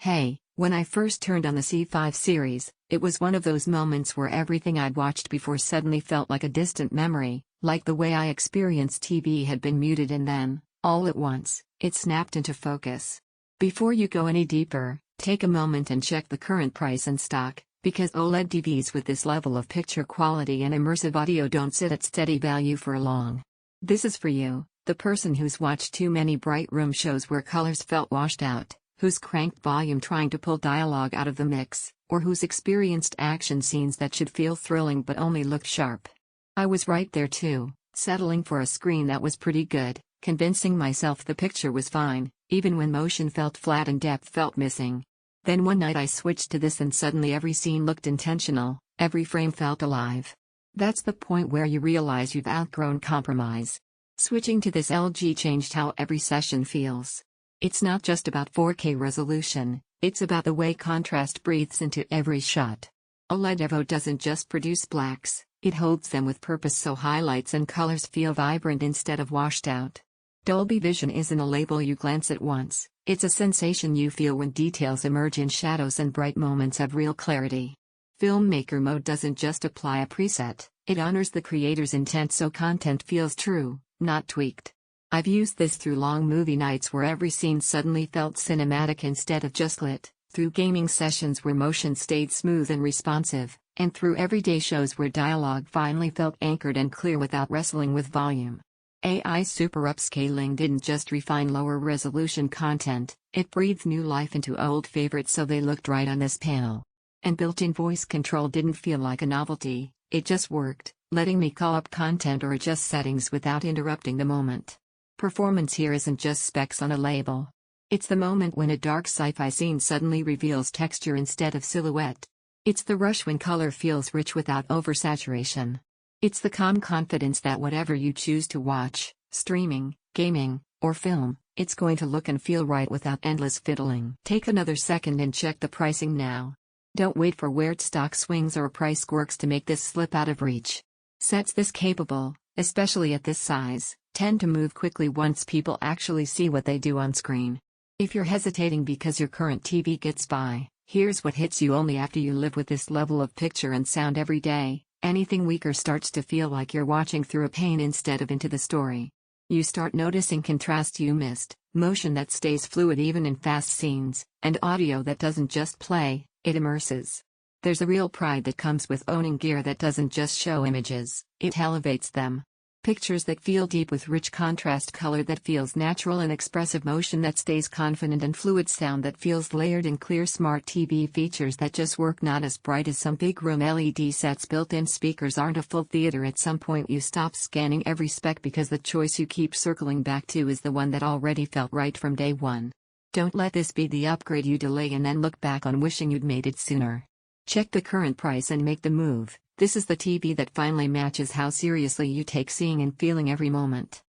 Hey, when I first turned on the C5 series, it was one of those moments where everything I'd watched before suddenly felt like a distant memory, like the way I experienced TV had been muted and then, all at once, it snapped into focus. Before you go any deeper, take a moment and check the current price and stock, because OLED TVs with this level of picture quality and immersive audio don't sit at steady value for long. This is for you, the person who's watched too many bright room shows where colors felt washed out, who's cranked volume trying to pull dialogue out of the mix, or who's experienced action scenes that should feel thrilling but only looked sharp. I was right there too, settling for a screen that was pretty good, convincing myself the picture was fine, even when motion felt flat and depth felt missing. Then one night I switched to this and suddenly every scene looked intentional, every frame felt alive. That's the point where you realize you've outgrown compromise. Switching to this LG changed how every session feels. It's not just about 4K resolution, it's about the way contrast breathes into every shot. OLED evo doesn't just produce blacks, it holds them with purpose so highlights and colors feel vibrant instead of washed out. Dolby Vision isn't a label you glance at once, it's a sensation you feel when details emerge in shadows and bright moments have real clarity. Filmmaker Mode doesn't just apply a preset, it honors the creator's intent so content feels true, not tweaked. I've used this through long movie nights where every scene suddenly felt cinematic instead of just lit, through gaming sessions where motion stayed smooth and responsive, and through everyday shows where dialogue finally felt anchored and clear without wrestling with volume. AI Super Upscaling didn't just refine lower resolution content, it breathed new life into old favorites so they looked right on this panel. And built-in voice control didn't feel like a novelty, it just worked, letting me call up content or adjust settings without interrupting the moment. Performance here isn't just specs on a label. It's the moment when a dark sci-fi scene suddenly reveals texture instead of silhouette. It's the rush when color feels rich without oversaturation. It's the calm confidence that whatever you choose to watch, streaming, gaming, or film, it's going to look and feel right without endless fiddling. Take another second and check the pricing now. Don't wait for weird stock swings or price quirks to make this slip out of reach. Sets this capable, especially at this size, tend to move quickly once people actually see what they do on screen. If you're hesitating because your current TV gets by, here's what hits you only after you live with this level of picture and sound every day. Anything weaker starts to feel like you're watching through a pane instead of into the story. You start noticing contrast you missed, motion that stays fluid even in fast scenes, and audio that doesn't just play, it immerses. There's a real pride that comes with owning gear that doesn't just show images, it elevates them. Pictures that feel deep with rich contrast color that feels natural and expressive motion that stays confident and fluid sound that feels layered and clear smart TV features that just work not as bright as some big room LED sets built-in speakers aren't a full theater at some point you stop scanning every spec because the choice you keep circling back to is the one that already felt right from day one. Don't let this be the upgrade you delay and then look back on wishing you'd made it sooner. Check the current price and make the move. This is the TV that finally matches how seriously you take seeing and feeling every moment.